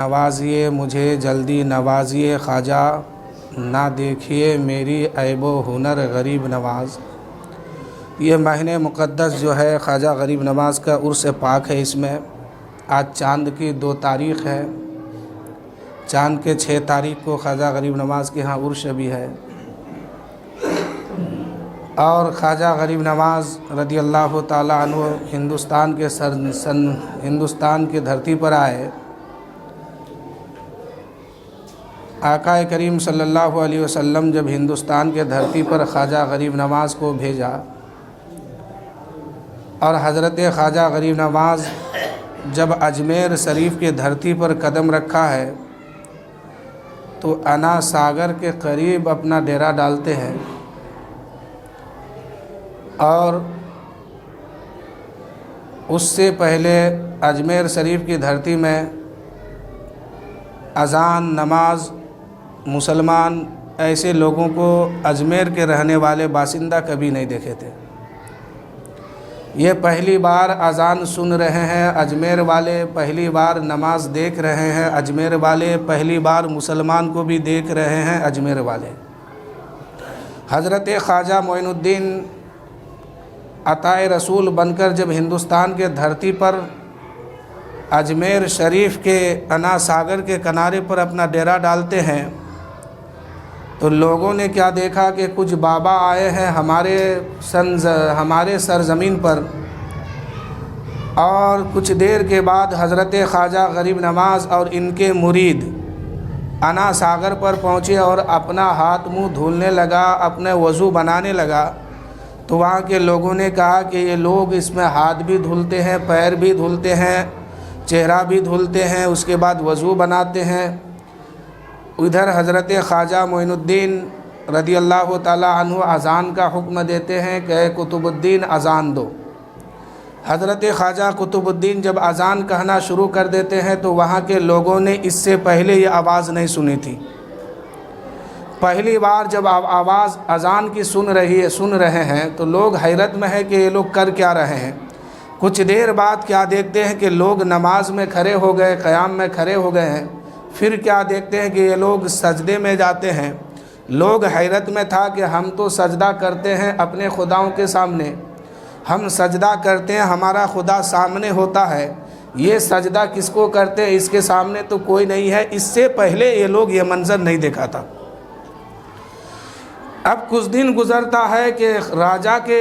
نوازیے مجھے جلدی نوازیے خواجہ، نہ دیکھیے میری عیب و ہنر غریب نواز۔ یہ مہینے مقدس جو ہے خواجہ غریب نواز کا عرس پاک ہے۔ اس میں آج چاند کی 2 تاریخ ہے، چاند کے 6 تاریخ کو خواجہ غریب نواز کے ہاں عرس بھی ہے۔ اور خواجہ غریب نواز رضی اللہ تعالیٰ عنہ ہندوستان کے دھرتی پر آئے۔ آقا کریم صلی اللہ علیہ وسلم جب ہندوستان کے دھرتی پر خواجہ غریب نواز کو بھیجا، اور حضرت خواجہ غریب نواز جب اجمیر شریف کے دھرتی پر قدم رکھا ہے تو انا ساگر کے قریب اپنا ڈیرا ڈالتے ہیں، اور اس سے پہلے اجمیر شریف کی دھرتی میں اذان، نماز مسلمان ایسے لوگوں کو اجمیر کے رہنے والے باشندہ کبھی نہیں دیکھے تھے۔ یہ پہلی بار اذان سن رہے ہیں اجمیر والے، پہلی بار نماز دیکھ رہے ہیں اجمیر والے، پہلی بار مسلمان کو بھی دیکھ رہے ہیں اجمیر والے۔ حضرت خواجہ معین الدین عطائے رسول بن کر جب ہندوستان کے دھرتی پر اجمیر شریف کے انا ساگر کے کنارے پر اپنا ڈیرا ڈالتے ہیں تو لوگوں نے کیا دیکھا کہ کچھ بابا آئے ہیں ہمارے سرزمین پر، اور کچھ دیر کے بعد حضرت خواجہ غریب نواز اور ان کے مرید انا ساگر پر پہنچے اور اپنا ہاتھ منہ دھلنے لگا، اپنے وضو بنانے لگا۔ تو وہاں کے لوگوں نے کہا کہ یہ لوگ اس میں ہاتھ بھی دھلتے ہیں، پیر بھی دھلتے ہیں، چہرہ بھی دھلتے ہیں، اس کے بعد وضو بناتے ہیں۔ ادھر حضرت خواجہ معین الدین رضی اللہ تعالیٰ عنہ اذان کا حکم دیتے ہیں کہ اے قطب الدین اذان دو۔ حضرت خواجہ قطب الدین جب اذان کہنا شروع کر دیتے ہیں تو وہاں کے لوگوں نے اس سے پہلے یہ آواز نہیں سنی تھی۔ پہلی بار جب آواز اذان کی سن رہے ہیں تو لوگ حیرت میں ہیں کہ یہ لوگ کر کیا رہے ہیں۔ کچھ دیر بعد کیا دیکھتے ہیں کہ لوگ نماز میں کھڑے ہو گئے، قیام میں کھڑے ہو گئے ہیں۔ پھر کیا دیکھتے ہیں کہ یہ لوگ سجدے میں جاتے ہیں۔ لوگ حیرت میں تھا کہ ہم تو سجدہ کرتے ہیں اپنے خداؤں کے سامنے، ہم سجدہ کرتے ہیں ہمارا خدا سامنے ہوتا ہے، یہ سجدہ کس کو کرتے ہیں؟ اس کے سامنے تو کوئی نہیں ہے۔ اس سے پہلے یہ لوگ یہ منظر نہیں دیکھا تھا۔ اب کچھ دن گزرتا ہے کہ راجا کے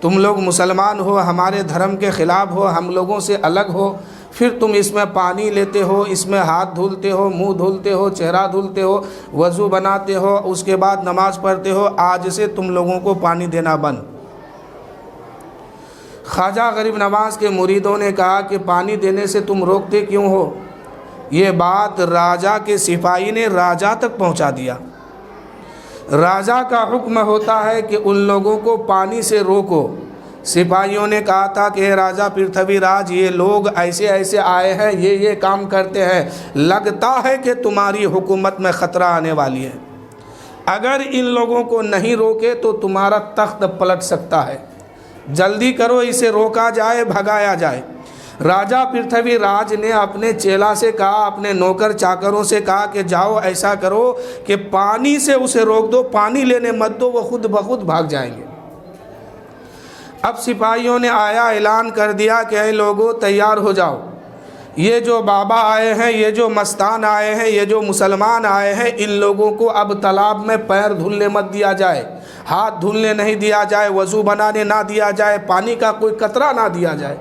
تم لوگ مسلمان ہو، ہمارے دھرم کے خلاف ہو، ہم لوگوں سے الگ ہو، پھر تم اس میں پانی لیتے ہو، اس میں ہاتھ دھلتے ہو، منہ دھلتے ہو، چہرہ دھلتے ہو، وضو بناتے ہو، اس کے بعد نماز پڑھتے ہو، آج سے تم لوگوں کو پانی دینا بند۔ خواجہ غریب نواز کے مریدوں نے کہا کہ پانی دینے سے تم روکتے کیوں ہو؟ یہ بات راجا کے سپاہی نے راجا تک پہنچا دیا۔ راجا کا حکم ہوتا ہے کہ ان لوگوں کو پانی سے روکو۔ سپاہیوں نے کہا تھا کہ اے راجا پرتھوی راج، یہ لوگ ایسے ایسے آئے ہیں، یہ کام کرتے ہیں، لگتا ہے کہ تمہاری حکومت میں خطرہ آنے والی ہے، اگر ان لوگوں کو نہیں روکے تو تمہارا تخت پلٹ سکتا ہے، جلدی کرو اسے روکا جائے، بھگایا جائے۔ راجا پرتھوی راج نے اپنے چیلا سے کہا، اپنے نوکر چاکروں سے کہا کہ جاؤ ایسا کرو کہ پانی سے اسے روک دو، پانی لینے مت دو، وہ خود بخود بھاگ جائیں گے۔ اب سپاہیوں نے آیا اعلان کر دیا کہ اے لوگو تیار ہو جاؤ، یہ جو بابا آئے ہیں، یہ جو مستان آئے ہیں، یہ جو مسلمان آئے ہیں، ان لوگوں کو اب تالاب میں پیر دھلنے مت دیا جائے، ہاتھ دھلنے نہیں دیا جائے، وضو بنانے نہ دیا جائے، پانی کا کوئی قطرہ نہ دیا جائے۔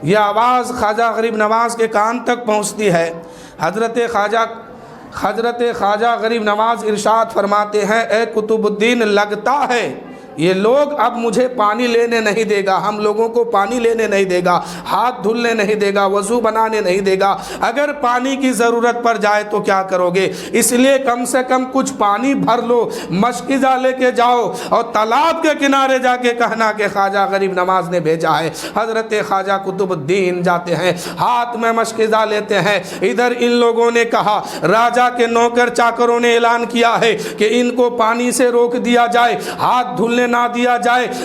یہ آواز خواجہ غریب نواز کے کان تک پہنچتی ہے۔ حضرت خواجہ غریب نواز ارشاد فرماتے ہیں، اے قطب الدین لگتا ہے یہ لوگ اب مجھے پانی لینے نہیں دے گا، ہم لوگوں کو پانی لینے نہیں دے گا، ہاتھ دھلنے نہیں دے گا، وضو بنانے نہیں دے گا، اگر پانی کی ضرورت پڑ جائے تو کیا کرو گے؟ اس لیے کم سے کم کچھ پانی بھر لو، مشکیزہ لے کے جاؤ اور تالاب کے کنارے جا کے کہنا کہ خواجہ غریب نواز نے بھیجا ہے۔ حضرت خواجہ قطب الدین جاتے ہیں، ہاتھ میں مشکیزہ لیتے ہیں۔ ادھر ان لوگوں نے کہا، راجا کے نوکر چاکروں نے اعلان کیا ہے کہ ان کو پانی سے روک دیا جائے، ہاتھ دھلنے نہ دیا جائے،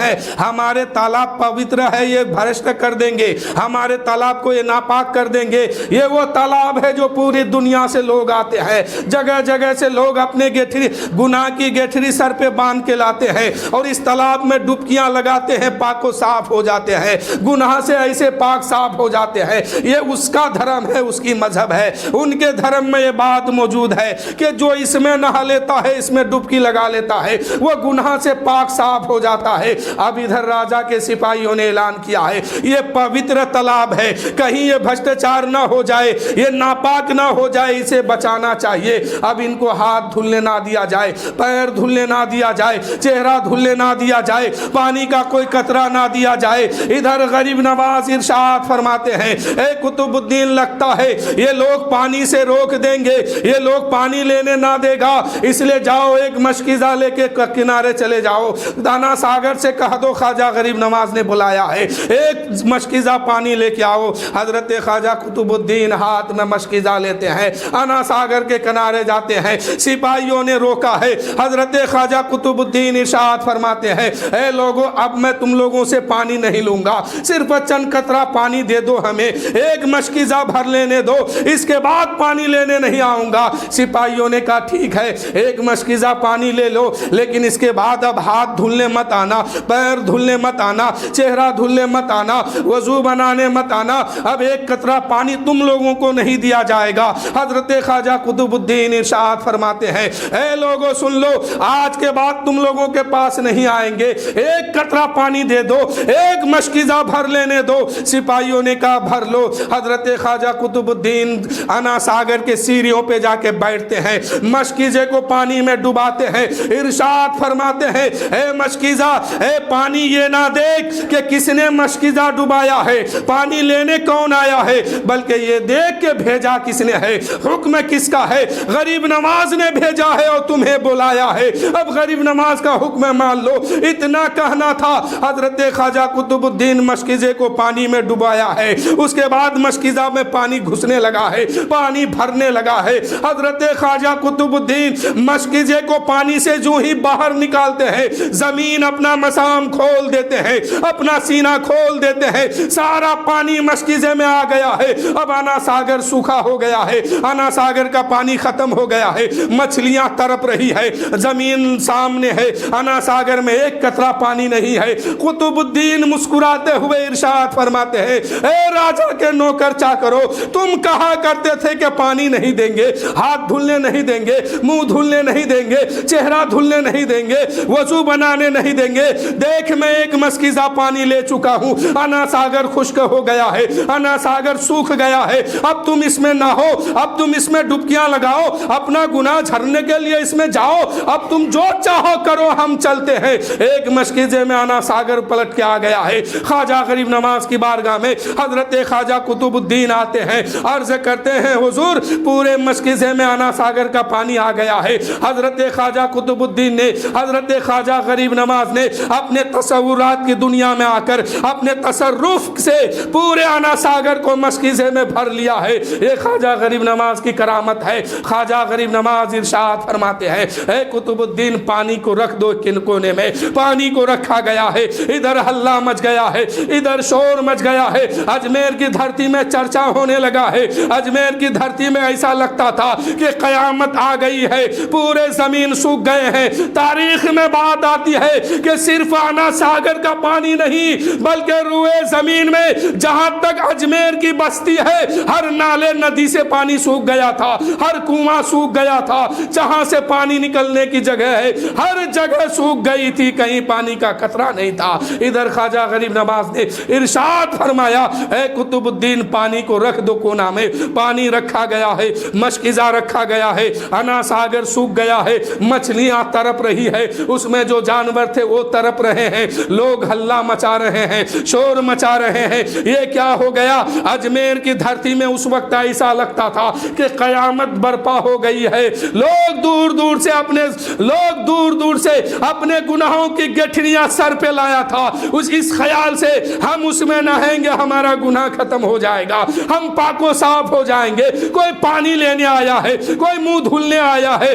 ہیں، ہمارے تالاب پوتر ہے یہ بھرشٹ کر دیں گے، ہمارے تالاب کو یہ ناپاک کر دیں گے۔ یہ وہ تالاب ہے جو پوری دنیا سے لوگ آتے ہیں، جگہ جگہ سے لوگ اپنے گٹھری گناہ کی گٹھری سر پہ باندھ کے لاتے ہیں اور اس تالاب میں ڈبکیاں لگاتے ہیں، پاک و صاف ہو جاتے ہیں، گناہ سے ایسے پاک صاف ہو جاتے ہیں۔ یہ اس کا دھرم ہے، اس کی مذہب ہے۔ ان کے دھرم میں یہ بات موجود ہے کہ جو اس میں نہا لیتا ہے، اس میں ڈبکی لگا لیتا ہے، وہ گناہ سے پاک صاف ہو جاتا ہے۔ اب ادھر راجا کے سپاہیوں نے اعلان کیا ہے یہ پوتر تالاب ہے، کہیں یہ بھشٹاچار نہ ہو جائے، یہ ناپاک نہ ہو جائے، اسے بچانا چاہیے۔ اب ان کو ہاتھ دھلنے نہ دیا جائے، پیر دھلنے نہ دیا جائے، چہرہ دھلنے نہ دیا جائے، پانی کا کوئی قطرہ نہ دیا جائے۔ ادھر غریب نواز ارشاد فرماتے ہیں اے قطب الدین، لگتا ہے یہ لوگ پانی سے روک دیں گے، یہ لوگ پانی لینے نہ دے گا، اس لیے جاؤ ایک مشکیزہ لے کے کنارے چلے جاؤ، دانا ساگر سے کہہ دو خواجہ غریب نواز نے بلایا ہے، ایک مشکیزہ پانی لے کے آؤ۔ حضرت خواجہ قطب الدین ہاتھ میں مشکیزہ لیتے ہیں، انا ساگر کے کنارے جاتے ہیں، سپاہیوں نے روکا ہے۔ حضرت خواجہ قطب الدین ارشاد فرماتے ہیں اے لوگوں، اب میں تم لوگوں سے پانی نہیں لوں گا، صرف چند قطرہ پانی دے دو، ہمیں ایک مشکیزہ بھر لینے دو، اس کے بعد پانی لینے نہیں آؤں گا۔ سپاہیوں نے کہا ٹھیک ہے، ایک مشکیزہ پانی لے لو، لیکن اس کے بعد اب ہاتھ دھلنے مت آنا، پیر دھلنے مت آنا، چہرہ دھلنے مت آنا، وضو بنانے مت آنا، اب ایک قطرہ پانی تم لوگوں کو نہیں دیا جائے گا۔ حضرت خواجہ قطب الدین ارشاد فرماتے ہیں اے لوگوں سن لو، آج کے بعد تم لوگوں کے پاس نہیں آئیں گے، ایک قطرہ پانی دے دو، ایک مشکیزہ بھر لینے دو۔ سپاہیوں نے کہا بھر لو۔ حضرت خواجہ قطب الدین انا ساگر کے سیڑھیوں پہ جا کے بیٹھتے ہیں، مشکیزے کو پانی میں ڈباتے ہیں، ارشاد فرماتے ہیں اے مشکیزہ، اے پانی یہ نہ دیکھ کہ کس نے مشکیزہ ڈبایا ہے، پانی لینے کون آیا ہے، بلکہ یہ دیکھ کہ بھیجا کس نے ہے، حکم کس کا ہے، غریب نواز نے بھیجا ہے اور تمہیں بلایا ہے، اب غریب نواز کا حکم مان لو۔ اتنا کہنا تھا، حضرت خواجہ قطب الدین مشکیزے کو پانی میں ڈبایا ہے، اس کے بعد مشکیزہ میں پانی گھسنے لگا ہے، پانی بھرنے لگا ہے۔ حضرت خواجہ قطب الدین مشکیزے کو پانی سے جو ہی باہر نکالتے ہیں، زمین اپنا مسام کھول دیتے ہیں، اپنا سینہ کھول دیتے ہیں، سارا پانی مشکیزے میں آ گیا ہے۔ اب انا ساگر سوکھا ہو گیا ہے، انا ساگر کا پانی ختم ہو گیا ہے، مچھلیاں تڑپ رہی ہے، زمین سامنے ہے، انا ساگر میں ایک قطرہ پانی نہیں ہے۔ قطب الدین مسکراتے ہوئے ارشاد فرماتے ہیں اے راجا کے نوکر چاکرو، تم کہا کرتے تھے کہ پانی نہیں دیں گے، ہاتھ دھلنے نہیں دیں گے، منہ دھلنے نہیں دیں گے، چہرہ دھلنے نہیں دیں گے، وضو بنانے نہیں دیں گے، دیکھ میں ایک مشکیزہ پانی لے چکا ہوں، انا ساگر خشک ہو گیا ہے، انا ساگر سوکھ گیا ہے، اب تم اس میں نہ ہو، اب تم اس میں ڈبکیاں لگاؤ، اپنا گناہ جھڑنے کے لیے اس میں جاؤ، اب تم جو چاہو کرو، ہم چلتے ہیں۔ ایک مشکیزے میں انا ساگر پلٹ کے آ گیا ہے۔ خواجہ غریب نواز کی بارگاہ میں حضرت خواجہ قطب الدین آتے ہیں، عرض کرتے ہیں حضور پورے مشکیزے میں انا ساگر کا پانی آ گیا ہے۔ حضرت خواجہ قطب الدین نے، حضرت خواجہ غریب نواز نے اپنے تصورات کی دنیا میں آ کر اپنے تصرف سے پورے انا ساگر کو مشکیزے میں بھر لیا ہے۔ یہ خواجہ غریب نواز کی کرامت ہے۔ خواجہ غریب نواز ارشاد فرماتے ہیں اے قطب الدین پانی کو رکھ دو کونے میں، پانی کو رکھا گیا ہے، ادھر ہلہ مچ گیا ہے، ادھر شور مچ گیا ہے، اجمیر کی دھرتی میں چرچا ہونے لگا ہے، اجمیر کی دھرتی میں ایسا لگتا تھا کہ قیامت آ گئی ہے، پورے زمین سوکھ گئے ہیں۔ تاریخ میں بات آتی ہے کہ صرف انا ساگر کا پانی نہیں بلکہ روئے زمین میں جہاں تک اجمیر کی بستی ہے ہر نالے ندی سے پانی سوکھ گیا تھا، ہر کنواں سوکھ گیا تھا، جہاں سے پانی نکلنے کی جگہ ہے ہر جگہ سوکھ گئی تھی، کہیں پانی کا قطرہ نہیں تھا۔ ادھر خواجہ غریب نواز نے ارشاد فرمایا اے قطب الدین پانی کو رکھ دو کونا میں، پانی رکھا گیا ہے، مشکیزہ رکھا گیا ہے، انا ساگر سوکھ گیا ہے، مچھلیاں تڑپ رہی ہے، اس میں جو جانور تھے وہ تڑپ رہے ہیں، لوگ ہلہ مچا رہے ہیں، شور مچا رہے ہیں۔ یہ کیا ہو گیا؟ اجمیر کی دھرتی میں اس وقت ایسا لگتا تھا کہ قیامت برپا ہو گئی ہے۔ لوگ دور دور سے اپنے گناہوں کی گٹھریاں سر پہ لایا تھا، اس خیال سے ہم اس میں نہائیں گے ہمارا گناہ ختم ہو جائے گا، ہم پاک و صاف ہو جائیں گے۔ کوئی پانی لینے آیا ہے، کوئی منہ دھلنے آیا ہے،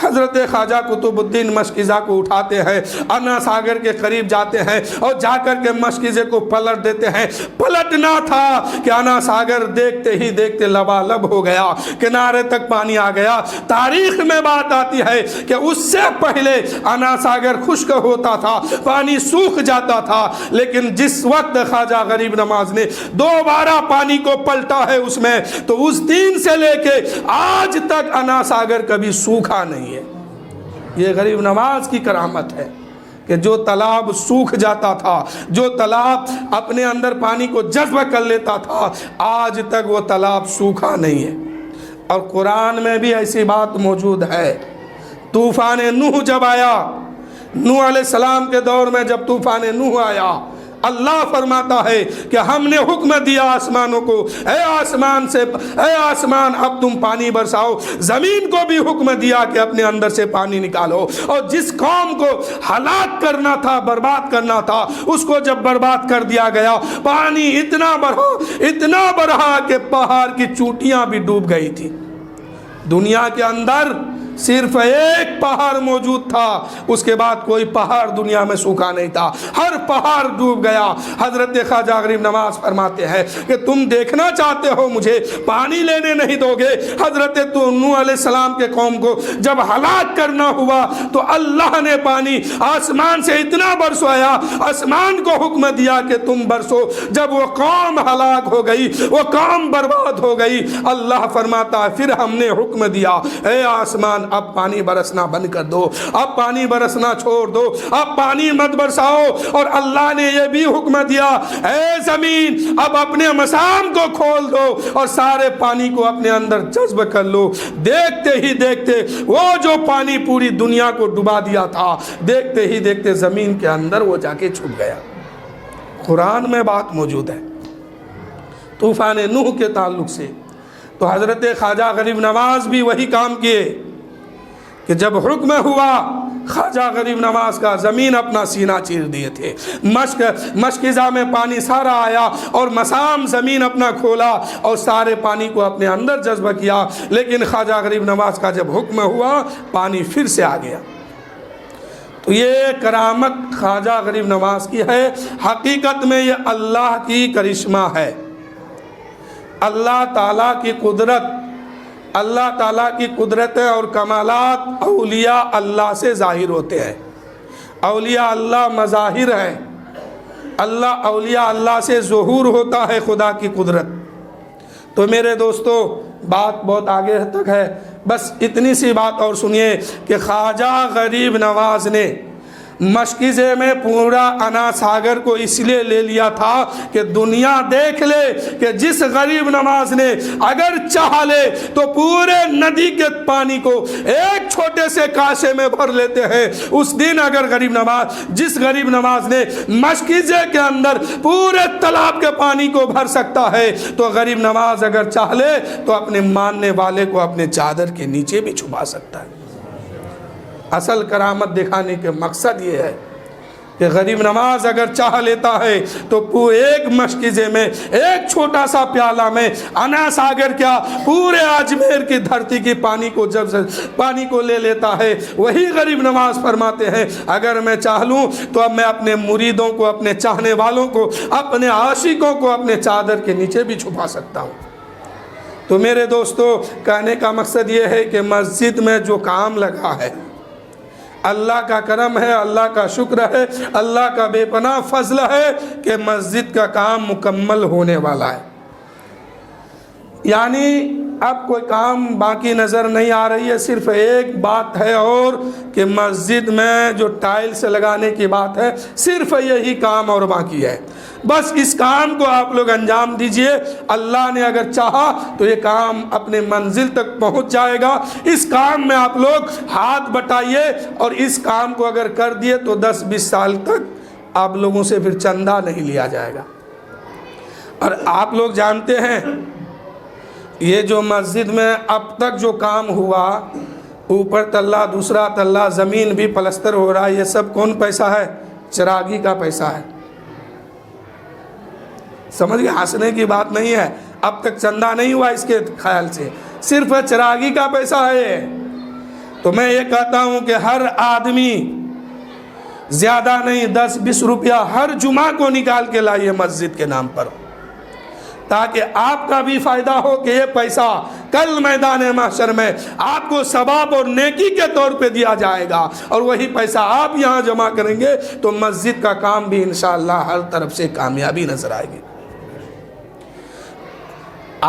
حضرت خواجہ قطب الدین مشکیزہ کو اٹھاتے ہیں، انا ساگر کے قریب جاتے ہیں اور جا کر کے مشکیزے کو پلٹ دیتے ہیں۔ پلٹنا تھا کہ انا ساگر دیکھتے ہی دیکھتے لبالب ہو گیا، کنارے تک پانی آ گیا۔ تاریخ میں بات آتی ہے کہ اس سے پہلے انا ساگر خشک ہوتا تھا، پانی سوکھ جاتا تھا، لیکن جس وقت خواجہ غریب نواز نے دوبارہ پانی کو پلٹا ہے اس میں، تو اس دن سے لے کے آج تک انا ساگر کبھی سوکھا نہیں ہے۔ یہ غریب نواز کی کرامت ہے کہ جو تالاب سوکھ جاتا تھا، جو تالاب اپنے اندر پانی کو جذب کر لیتا تھا، آج تک وہ تالاب سوکھا نہیں ہے۔ اور قرآن میں بھی ایسی بات موجود ہے۔ طوفان نوح جب آیا، نوح علیہ السلام کے دور میں جب طوفان نوح آیا، اللہ فرماتا ہے کہ ہم نے حکم دیا آسمانوں کو، اے آسمان اب تم پانی برساؤ۔ زمین کو بھی حکم دیا کہ اپنے اندر سے پانی نکالو، اور جس قوم کو ہلاک کرنا تھا، برباد کرنا تھا، اس کو جب برباد کر دیا گیا، پانی اتنا بڑھا کہ پہاڑ کی چوٹیاں بھی ڈوب گئی تھی۔ دنیا کے اندر صرف ایک پہاڑ موجود تھا، اس کے بعد کوئی پہاڑ دنیا میں سوکھا نہیں تھا، ہر پہاڑ ڈوب گیا۔ حضرت خواجہ غریب نواز فرماتے ہیں کہ تم دیکھنا چاہتے ہو مجھے پانی لینے نہیں دو گے۔ حضرت نوح علیہ السلام کے قوم کو جب ہلاک کرنا ہوا تو اللہ نے پانی آسمان سے اتنا برسوایا، آسمان کو حکم دیا کہ تم برسو۔ جب وہ قوم ہلاک ہو گئی، وہ قوم برباد ہو گئی، اللہ فرماتا ہے پھر ہم نے حکم دیا، اے آسمان اب پانی برسنا بند کر دو، اب پانی برسنا چھوڑ دو، اب پانی مت برساؤ۔ اور اللہ نے یہ بھی حکم دیا، اے زمین اب اپنے مسام کو کھول دو اور سارے پانی کو اپنے اندر جذب کر لو۔ دیکھتے ہی دیکھتے وہ جو پانی پوری دنیا کو ڈبا دیا تھا، دیکھتے ہی دیکھتے زمین کے اندر وہ جا کے چھپ گیا۔ قرآن میں بات موجود ہے طوفان نوح کے تعلق سے۔ تو حضرت خواجہ غریب نواز بھی وہی کام کیے کہ جب حکم ہوا، خواجہ غریب نواز کا زمین اپنا سینہ چیر دیے تھے، مشکیزہ میں پانی سارا آیا اور مسام زمین اپنا کھولا اور سارے پانی کو اپنے اندر جذب کیا، لیکن خواجہ غریب نواز کا جب حکم ہوا پانی پھر سے آ گیا۔ تو یہ کرامت خواجہ غریب نواز کی ہے، حقیقت میں یہ اللہ کی کرشمہ ہے، اللہ تعالیٰ کی قدرت، اللہ تعالیٰ کی قدرت اور کمالات اولیاء اللہ سے ظاہر ہوتے ہیں۔ اولیاء اللہ مظاہر ہیں، اولیاء اللہ سے ظہور ہوتا ہے خدا کی قدرت۔ تو میرے دوستو بات بہت آگے تک ہے، بس اتنی سی بات اور سنیے کہ خواجہ غریب نواز نے مشکیزے میں پورا انا ساگر کو اس لیے لے لیا تھا کہ دنیا دیکھ لے کہ جس غریب نواز نے اگر چاہ لے تو پورے ندی کے پانی کو ایک چھوٹے سے کاشے میں بھر لیتے ہیں۔ اس دن اگر جس غریب نواز نے مشکیزے کے اندر پورے تالاب کے پانی کو بھر سکتا ہے، تو غریب نواز اگر چاہ لے تو اپنے ماننے والے کو اپنے چادر کے نیچے بھی چھپا سکتا ہے۔ اصل کرامت دکھانے کے مقصد یہ ہے کہ غریب نواز اگر چاہ لیتا ہے تو ایک مشکیزے میں، ایک چھوٹا سا پیالہ میں انا ساگر کیا پورے اجمیر کی دھرتی کی پانی کو لے لیتا ہے۔ وہی غریب نواز فرماتے ہیں اگر میں چاہ لوں تو اب میں اپنے مریدوں کو، اپنے چاہنے والوں کو، اپنے عاشقوں کو اپنے چادر کے نیچے بھی چھپا سکتا ہوں۔ تو میرے دوستو کہنے کا مقصد یہ ہے کہ مسجد میں جو کام لگا ہے، اللہ کا کرم ہے، اللہ کا شکر ہے، اللہ کا بے پناہ فضل ہے کہ مسجد کا کام مکمل ہونے والا ہے۔ یعنی اب کوئی کام باقی نظر نہیں آ رہی ہے، صرف ایک بات ہے اور کہ مسجد میں جو ٹائلز لگانے کی بات ہے، صرف یہی کام اور باقی ہے۔ بس اس کام کو آپ لوگ انجام دیجئے، اللہ نے اگر چاہا تو یہ کام اپنے منزل تک پہنچ جائے گا۔ اس کام میں آپ لوگ ہاتھ بٹائیے اور اس کام کو اگر کر دیے تو 10-20 سال تک آپ لوگوں سے پھر چندہ نہیں لیا جائے گا۔ اور آپ لوگ جانتے ہیں یہ جو مسجد میں اب تک جو کام ہوا، اوپر تلہ دوسرا تلہ زمین بھی پلستر ہو رہا ہے، یہ سب کون پیسہ ہے؟ چراغی کا پیسہ ہے۔ سمجھ گئے؟ ہنسنے کی بات نہیں ہے، اب تک چندہ نہیں ہوا اس کے خیال سے، صرف چراغی کا پیسہ ہے۔ تو میں یہ کہتا ہوں کہ ہر آدمی زیادہ نہیں 10-20 روپیہ ہر جمعہ کو نکال کے لائیے مسجد کے نام پر، تاکہ آپ کا بھی فائدہ ہو کہ یہ پیسہ کل میدان محشر میں آپ کو ثواب اور نیکی کے طور پہ دیا جائے گا، اور وہی پیسہ آپ یہاں جمع کریں گے تو مسجد کا کام بھی انشاءاللہ ہر طرف سے کامیابی نظر آئے گی۔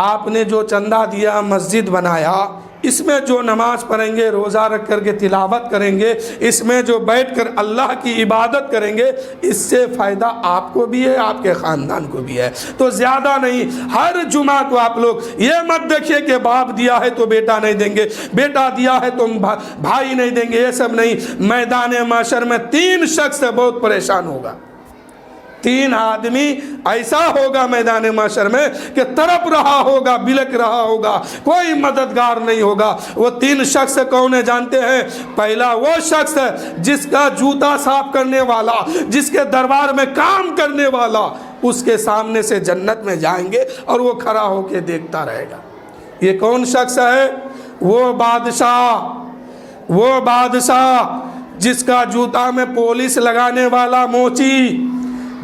آپ نے جو چندہ دیا، مسجد بنایا، اس میں جو نماز پڑھیں گے، روزہ رکھ کر کے تلاوت کریں گے، اس میں جو بیٹھ کر اللہ کی عبادت کریں گے، اس سے فائدہ آپ کو بھی ہے، آپ کے خاندان کو بھی ہے۔ تو زیادہ نہیں، ہر جمعہ کو آپ لوگ یہ مت دیکھیے کہ باپ دیا ہے تو بیٹا نہیں دیں گے، بیٹا دیا ہے تو بھائی نہیں دیں گے، یہ سب نہیں۔ میدان محشر میں 3 شخص سے بہت پریشان ہوگا، 3 آدمی ایسا ہوگا میدان محشر میں کہ تڑپ رہا ہوگا، بلک رہا ہوگا، کوئی مددگار نہیں ہوگا۔ وہ 3 شخص کون ہیں جانتے ہیں؟ پہلا وہ شخص ہے جس کا جوتا صاف کرنے والا، جس کے دربار میں کام کرنے والا، اس کے سامنے سے جنت میں جائیں گے اور وہ کھڑا ہو کے دیکھتا رہے گا۔ یہ کون شخص ہے؟ وہ بادشاہ جس کا جوتا میں پولیس لگانے والا موچی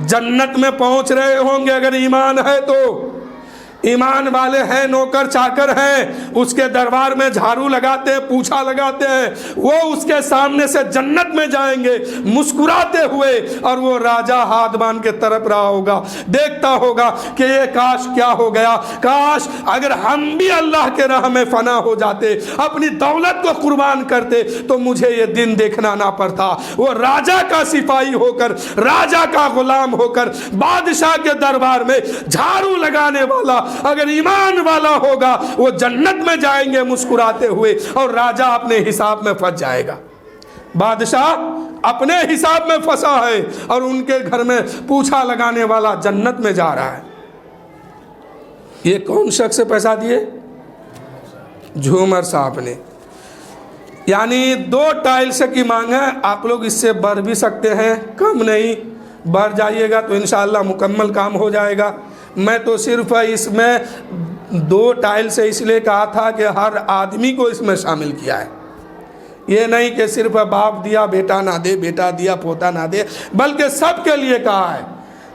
جنت میں پہنچ رہے ہوں گے اگر ایمان ہے تو۔ ایمان والے ہیں، نوکر چاکر ہیں، اس کے دربار میں جھاڑو لگاتے ہیں، پوچھا لگاتے ہیں، وہ اس کے سامنے سے جنت میں جائیں گے مسکراتے ہوئے، اور وہ راجہ ہاتھ باندھ کے تڑپ رہا ہوگا، دیکھتا ہوگا کہ یہ کاش کیا ہو گیا، کاش اگر ہم بھی اللہ کے راہ میں فنا ہو جاتے، اپنی دولت کو قربان کرتے تو مجھے یہ دن دیکھنا نہ پڑتا۔ وہ راجہ کا سپاہی ہو کر، راجہ کا غلام ہو کر، بادشاہ کے دربار میں جھاڑو لگانے والا اگر ایمان والا ہوگا، وہ جنت میں جائیں گے مسکراتے ہوئے، اور راجہ اپنے حساب میں پھنس جائے گا۔ بادشاہ اپنے حساب میں پھنسا ہے اور ان کے گھر میں پوچھا لگانے والا جنت میں جا رہا ہے۔ یہ کون شخص سے پیسہ دیے؟ جھومر صاحب نے۔ یعنی 2 ٹائلس کی مانگ ہے، آپ لوگ اس سے بڑھ بھی سکتے ہیں، کم نہیں، بڑھ جائیے گا تو انشاءاللہ مکمل کام ہو جائے گا۔ میں تو صرف اس میں 2 ٹائل سے اس لیے کہا تھا کہ ہر آدمی کو اس میں شامل کیا ہے، یہ نہیں کہ صرف باپ دیا بیٹا نہ دے، بیٹا دیا پوتا نہ دے، بلکہ سب کے لیے کہا ہے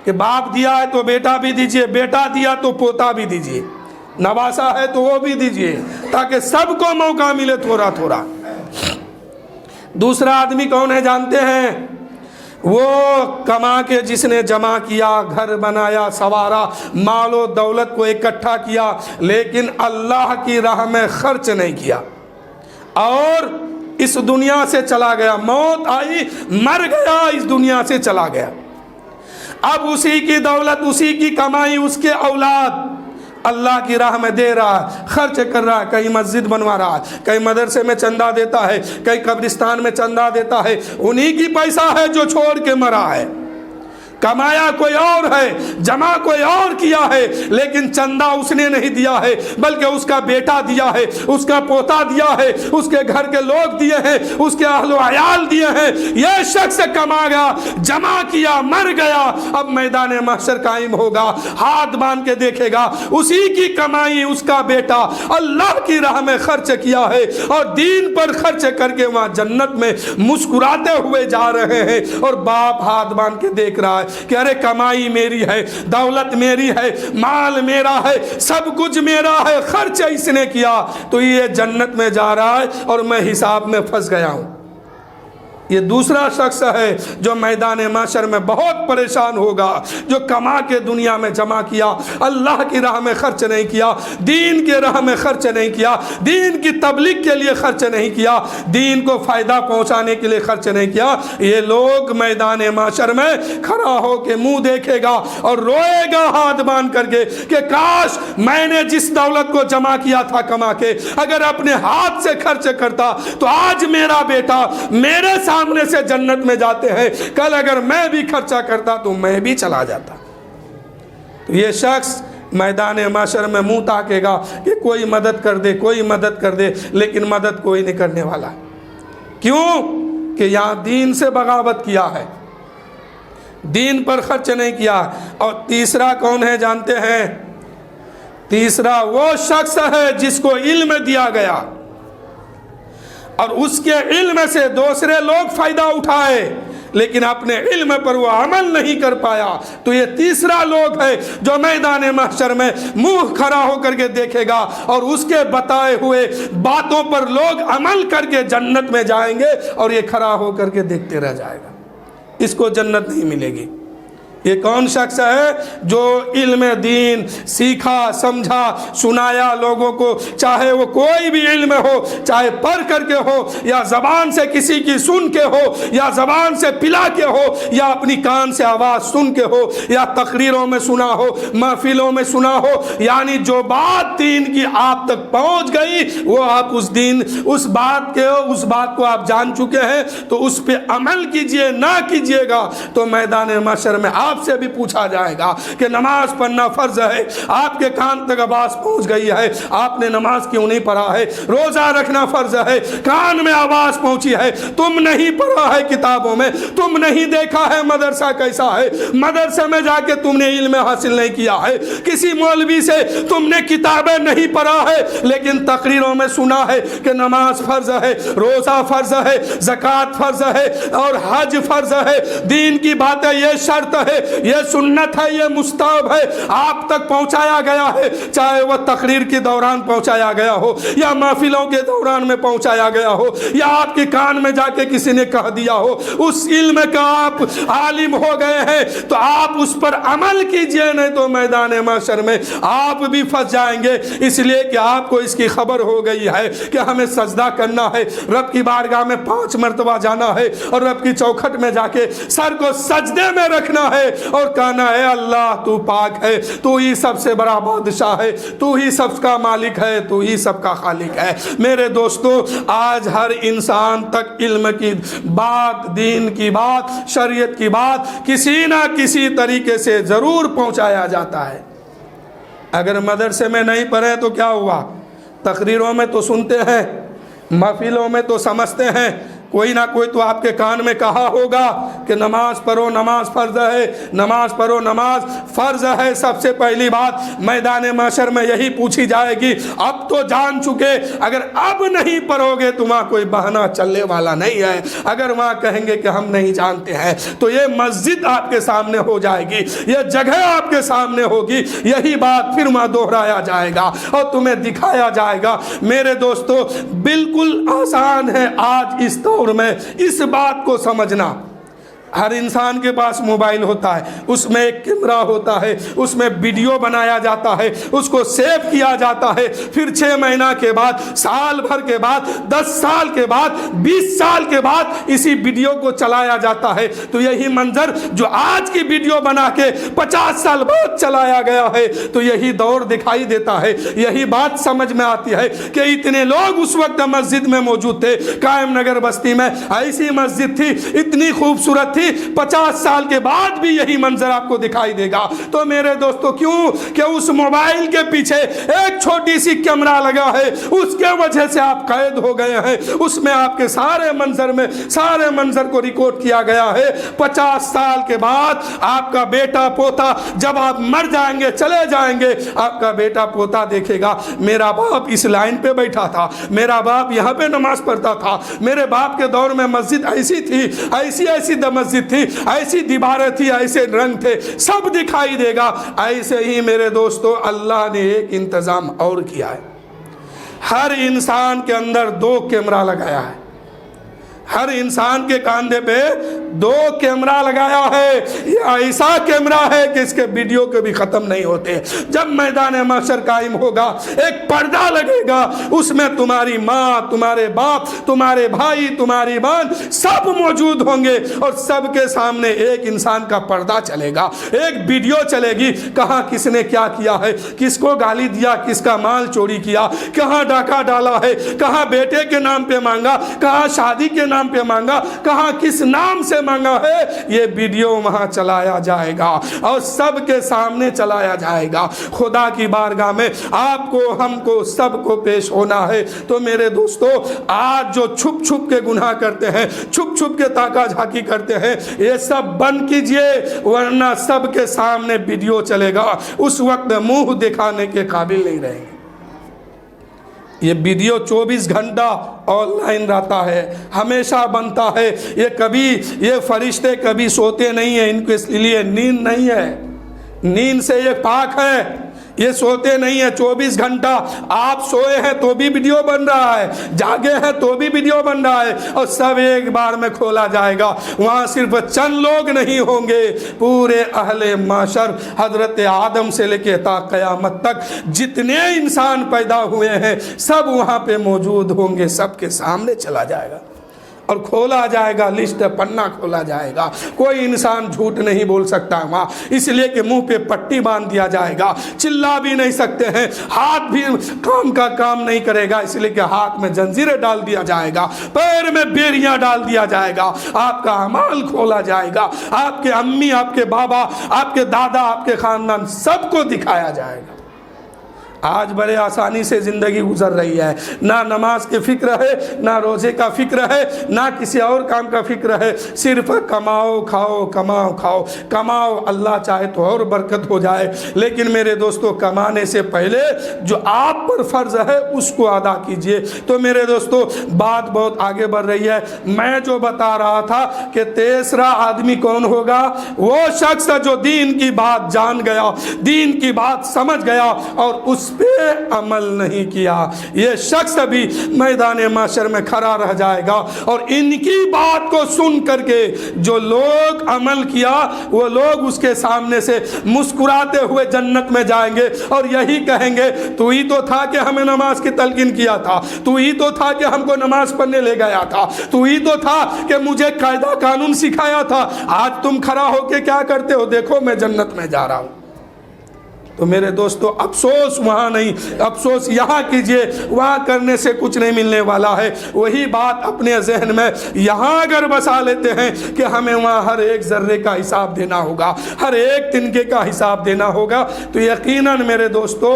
کہ باپ دیا ہے تو بیٹا بھی دیجئے، بیٹا دیا تو پوتا بھی دیجئے، نواسا ہے تو وہ بھی دیجئے، تاکہ سب کو موقع ملے تھوڑا تھوڑا۔ دوسرا آدمی کون ہے جانتے ہیں؟ وہ کما کے جس نے جمع کیا، گھر بنایا، سوارا، مال و دولت کو اکٹھا کیا، لیکن اللہ کی راہ میں خرچ نہیں کیا، اور اس دنیا سے چلا گیا، موت آئی، مر گیا، اس دنیا سے چلا گیا۔ اب اسی کی دولت، اسی کی کمائی، اس کے اولاد اللہ کی راہ میں دے رہا ہے، خرچ کر رہا ہے، کہیں مسجد بنوا رہا ہے، کہیں مدرسے میں چندہ دیتا ہے، کہیں قبرستان میں چندہ دیتا ہے، انہی کی پیسہ ہے جو چھوڑ کے مرا ہے۔ کمایا کوئی اور ہے، جمع کوئی اور کیا ہے، لیکن چندہ اس نے نہیں دیا ہے، بلکہ اس کا بیٹا دیا ہے، اس کا پوتا دیا ہے، اس کے گھر کے لوگ دیے ہیں، اس کے اہل و عیال دیے ہیں۔ یہ شخص کما گیا، جمع کیا، مر گیا، اب میدان محشر قائم ہوگا، ہاتھ باندھ کے دیکھے گا، اسی کی کمائی اس کا بیٹا اللہ کی راہ میں خرچ کیا ہے، اور دین پر خرچ کر کے وہاں جنت میں مسکراتے ہوئے جا رہے ہیں، اور باپ ہاتھ باندھ کے دیکھ رہا ہے کہ ارے کمائی میری ہے، دولت میری ہے، مال میرا ہے، سب کچھ میرا ہے، خرچ اس نے کیا، تو یہ جنت میں جا رہا ہے اور میں حساب میں پھنس گیا ہوں۔ یہ دوسرا شخص ہے جو میدان محشر میں بہت پریشان ہوگا، جو کما کے دنیا میں جمع کیا، اللہ کی راہ میں خرچ نہیں کیا، دین کے راہ میں خرچ نہیں کیا، دین کی تبلیغ کے لیے خرچ نہیں کیا، دین کو فائدہ پہنچانے کے لیے خرچ نہیں کیا۔ یہ لوگ میدان محشر میں کھڑا ہو کے منہ دیکھے گا اور روئے گا ہاتھ باندھ کر کے کہ کاش میں نے جس دولت کو جمع کیا تھا کما کے اگر اپنے ہاتھ سے خرچ کرتا تو آج میرا بیٹا میرے سامنے سے جنت میں جاتے ہیں، کل اگر میں بھی خرچہ کرتا تو میں بھی چلا جاتا۔ تو یہ شخص میدان محشر میں منہ تاکے گا کہ کوئی مدد کر دے، کوئی مدد کر دے، لیکن مدد کوئی نہیں کرنے والا۔ کیوں؟ کہ یہاں دین سے بغاوت کیا ہے، دین پر خرچ نہیں کیا۔ اور تیسرا کون ہے جانتے ہیں؟ تیسرا وہ شخص ہے جس کو علم دیا گیا، اور اس کے علم سے دوسرے لوگ فائدہ اٹھائے لیکن اپنے علم پر وہ عمل نہیں کر پایا، تو یہ تیسرا لوگ ہے جو میدان محشر میں منہ کھڑا ہو کر کے دیکھے گا اور اس کے بتائے ہوئے باتوں پر لوگ عمل کر کے جنت میں جائیں گے، اور یہ کھڑا ہو کر کے دیکھتے رہ جائے گا، اس کو جنت نہیں ملے گی۔ یہ کون شخص ہے؟ جو علم دین سیکھا، سمجھا، سنایا لوگوں کو، چاہے وہ کوئی بھی علم ہو، چاہے پڑھ کر کے ہو یا زبان سے کسی کی سن کے ہو یا زبان سے پلا کے ہو یا اپنی کان سے آواز سن کے ہو یا تقریروں میں سنا ہو، محفلوں میں سنا ہو، یعنی جو بات دین کی آپ تک پہنچ گئی وہ آپ اس بات کو آپ جان چکے ہیں، تو اس پہ عمل کیجئے، نہ کیجئے گا تو میدان محشر میں آپ سے بھی پوچھا جائے گا کہ نماز پڑھنا فرض ہے، آپ کے کان تک آواز پہنچ گئی ہے، آپ نے نماز کیوں نہیں پڑھا ہے؟ روزہ رکھنا فرض ہے، کان میں آواز پہنچی ہے، تم نہیں پڑھا ہے کتابوں میں، تم نہیں دیکھا ہے مدرسہ کیسا ہے، مدرسے میں جا کے تم نے علم حاصل نہیں کیا ہے، کسی مولوی سے تم نے کتابیں نہیں پڑھا ہے، لیکن تقریروں میں سنا ہے کہ نماز فرض ہے، روزہ فرض ہے، زکوٰۃ فرض ہے اور حج فرض ہے، دین کی باتیں یہ شرط ہے، یہ سنت ہے، یہ مستحب ہے، آپ تک پہنچایا گیا ہے، چاہے وہ تقریر کے دوران پہنچایا گیا ہو یا محفلوں کے دوران میں پہنچایا گیا ہو یا آپ کے کان میں جا کے کسی نے کہہ دیا ہو، اس علم کا آپ عالم ہو گئے ہیں تو آپ اس پر عمل کیجئے، نہیں تو میدان محشر میں آپ بھی پھنس جائیں گے، اس لیے کہ آپ کو اس کی خبر ہو گئی ہے کہ ہمیں سجدہ کرنا ہے، رب کی بارگاہ میں 5 مرتبہ جانا ہے اور رب کی چوکھٹ میں جا کے سر کو سجدے میں رکھنا ہے اور کہنا ہے اللہ تو پاک ہے، تو ہی سب سے بڑا بادشاہ ہے، تو ہی سب کا مالک ہے، تو ہی سب کا خالق ہے۔ میرے دوستو، آج ہر انسان تک علم کی بات، دین کی بات، شریعت کی بات کسی نہ کسی طریقے سے ضرور پہنچایا جاتا ہے۔ اگر مدرسے میں نہیں پڑھے تو کیا ہوا؟ تقریروں میں تو سنتے ہیں، محفلوں میں تو سمجھتے ہیں، کوئی نہ کوئی تو آپ کے کان میں کہا ہوگا کہ نماز پڑھو، نماز فرض ہے، نماز پڑھو، نماز فرض ہے۔ سب سے پہلی بات میدان محشر میں یہی پوچھی جائے گی، اب تو جان چکے، اگر اب نہیں پڑھو گے تو وہاں کوئی بہانہ چلنے والا نہیں ہے، اگر وہاں کہیں گے کہ ہم نہیں جانتے ہیں تو یہ مسجد آپ کے سامنے ہو جائے گی، یہ جگہ آپ کے سامنے ہوگی، یہی بات پھر وہاں دہرایا جائے گا اور تمہیں دکھایا جائے گا۔ میرے دوستو، بالکل آسان ہے آج اس دور میں اس بات کو سمجھنا۔ ہر انسان کے پاس موبائل ہوتا ہے، اس میں ایک کیمرہ ہوتا ہے، اس میں ویڈیو بنایا جاتا ہے، اس کو سیو کیا جاتا ہے، پھر 6 مہینہ کے بعد، سال بھر کے بعد، 10 سال کے بعد، 20 سال کے بعد اسی ویڈیو کو چلایا جاتا ہے۔ تو یہی منظر جو آج کی ویڈیو بنا کے 50 سال بعد چلایا گیا ہے، تو یہی دور دکھائی دیتا ہے، یہی بات سمجھ میں آتی ہے کہ اتنے لوگ اس وقت مسجد میں موجود تھے۔ قائم نگر بستی میں ایسی مسجد تھی، اتنی خوبصورت 50 سال کے بعد بھی یہی منظر آپ کو دکھائی دے گا۔ تو میرے دوستو، کیوں کہ اس موبائل کے پیچھے ایک چھوٹی سی کیمرہ لگا ہے، اس کے وجہ سے آپ قید ہو گئے ہیں، اس میں آپ کے سارے منظر کو ریکارڈ کیا گیا ہے۔ 50 سال کے بعد آپ کا بیٹا پوتا، جب آپ مر جائیں گے، چلے جائیں گے، آپ کا بیٹا پوتا دیکھے گا میرا باپ اس لائن پہ بیٹھا تھا، میرا باپ یہاں پہ نماز پڑھتا تھا، میرے باپ کے دور میں مسجد ایسی تھی، ایسی مسجد تھی، ایسی دیواریں تھی، ایسے رنگ تھے، سب دکھائی دے گا۔ ایسے ہی میرے دوستو، اللہ نے ایک انتظام اور کیا ہے، ہر انسان کے اندر 2 کیمرہ لگایا ہے، ہر انسان کے کاندھے پہ 2 کیمرہ لگایا ہے۔ یہ ایسا کیمرہ ہے کہ اس کے ویڈیو کے بھی ختم نہیں ہوتے۔ جب میدان محشر قائم ہوگا، ایک پردہ لگے گا، اس میں تمہاری ماں، تمہارے باپ، تمہارے بھائی، تمہاری بہن سب موجود ہوں گے، اور سب کے سامنے ایک انسان کا پردہ چلے گا، ایک ویڈیو چلے گی، کہاں کس نے کیا کیا ہے، کس کو گالی دیا، کس کا مال چوری کیا، کہاں ڈاکہ ڈالا ہے، کہاں بیٹے کے نام پہ مانگا، کہاں شادی کے نام پہ مانگا، کہاں کس نام سے مانگا ہے، یہ ویڈیو وہاں چلایا جائے گا اور سب کے سامنے چلایا جائے گا۔ خدا کی بارگاہ میں آپ کو، ہم کو، سب کو پیش ہونا ہے۔ تو میرے دوستو، آج جو چھپ چھپ کے گناہ کرتے ہیں، چھپ چھپ کے تاکہ جھاکی کرتے ہیں، یہ سب بند کیجئے، ورنہ سب کے سامنے ویڈیو چلے گا، اس وقت منہ دکھانے کے قابل نہیں رہیں گے۔ یہ ویڈیو 24 گھنٹہ آن لائن رہتا ہے، ہمیشہ بنتا ہے۔ یہ فرشتے کبھی سوتے نہیں ہیں، ان کو اس لیے نیند نہیں ہے، نیند سے یہ پاک ہے، یہ سوتے نہیں ہیں۔ 24 گھنٹہ آپ سوئے ہیں تو بھی ویڈیو بن رہا ہے، جاگے ہیں تو بھی ویڈیو بن رہا ہے، اور سب ایک بار میں کھولا جائے گا۔ وہاں صرف چند لوگ نہیں ہوں گے، پورے اہل معاشر حضرت آدم سے لے کے تا قیامت تک جتنے انسان پیدا ہوئے ہیں سب وہاں پہ موجود ہوں گے، سب کے سامنے چلا جائے گا اور کھولا جائے گا، لسٹ پنہ کھولا جائے گا۔ کوئی انسان جھوٹ نہیں بول سکتا وہاں، اس لیے کہ منہ پہ پٹی باندھ دیا جائے گا، چلا بھی نہیں سکتے ہیں، ہاتھ بھی کام نہیں کرے گا، اس لیے کہ ہاتھ میں زنجیریں ڈال دیا جائے گا، پیر میں بیڑیاں ڈال دیا جائے گا، آپ کا اعمال کھولا جائے گا، آپ کے امی، آپ کے بابا، آپ کے دادا، آپ کے خاندان سب کو دکھایا جائے گا۔ آج بڑے آسانی سے زندگی گزر رہی ہے، نہ نماز کی فکر ہے، نہ روزے کا فکر ہے، نہ کسی اور کام کا فکر ہے، صرف کماؤ کھاؤ، کماؤ کھاؤ، کماؤ، اللہ چاہے تو اور برکت ہو جائے، لیکن میرے دوستو کمانے سے پہلے جو آپ پر فرض ہے اس کو ادا کیجئے۔ تو میرے دوستو بات بہت آگے بڑھ رہی ہے، میں جو بتا رہا تھا کہ تیسرا آدمی کون ہوگا؟ وہ شخص جو دین کی بات جان گیا، دین کی بات سمجھ گیا اور اس پہ عمل نہیں کیا، یہ شخص بھی میدان محشر میں کھڑا رہ جائے گا، اور ان کی بات کو سن کر کے جو لوگ عمل کیا وہ لوگ اس کے سامنے سے مسکراتے ہوئے جنت میں جائیں گے اور یہی کہیں گے تو ہی تو تھا کہ ہمیں نماز کی تلقین کیا تھا، تو ہی تو تھا کہ ہم کو نماز پڑھنے لے گیا تھا، تو ہی تو تھا کہ مجھے قاعدہ قانون سکھایا تھا، آج تم کھڑا ہو کے کیا کرتے ہو؟ دیکھو میں جنت میں جا رہا ہوں۔ تو میرے دوستو افسوس وہاں نہیں، افسوس یہاں کیجئے، وہاں کرنے سے کچھ نہیں ملنے والا ہے۔ وہی بات اپنے ذہن میں یہاں اگر بسا لیتے ہیں کہ ہمیں وہاں ہر ایک ذرے کا حساب دینا ہوگا، ہر ایک تنکے کا حساب دینا ہوگا، تو یقیناً میرے دوستو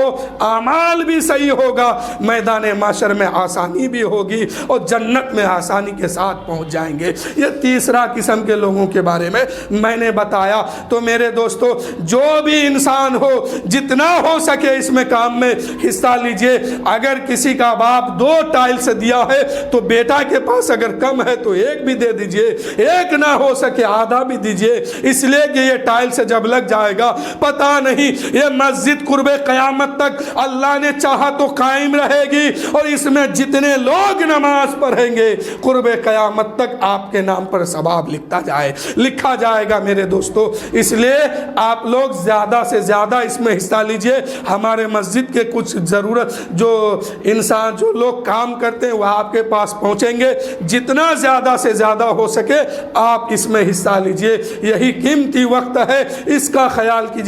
اعمال بھی صحیح ہوگا، میدان محشر میں آسانی بھی ہوگی اور جنت میں آسانی کے ساتھ پہنچ جائیں گے۔ یہ تیسرا قسم کے لوگوں کے بارے میں نے بتایا۔ تو میرے دوستو جو بھی انسان ہو جتنا ہو سکے اس میں کام میں حصہ لیجئے۔ اگر کسی کا باپ 2 ٹائلز دیا ہے تو بیٹا کے پاس اگر کم ہے تو ایک بھی دے دیجئے، ایک نہ ہو سکے آدھا بھی دیجئے، اس لیے کہ یہ ٹائلز جب لگ جائے گا پتہ نہیں یہ مسجد قرب قیامت تک اللہ نے چاہا تو قائم رہے گی، اور اس میں جتنے لوگ نماز پڑھیں گے قرب قیامت تک آپ کے نام پر ثواب لکھا جائے گا میرے دوستو۔ اس لیے آپ لوگ زیادہ سے زیادہ اس میں حصہ لیجئے۔ ہمارے مسجد کے کچھ ضرورت جو انسان جو لوگ کام کرتے ہیں وہ آپ کے پاس پہنچیں گے، جتنا زیادہ سے زیادہ ہو سکے آپ اس میں حصہ لیجئے، یہی قیمتی وقت ہے، اس کا خیال کیجئے۔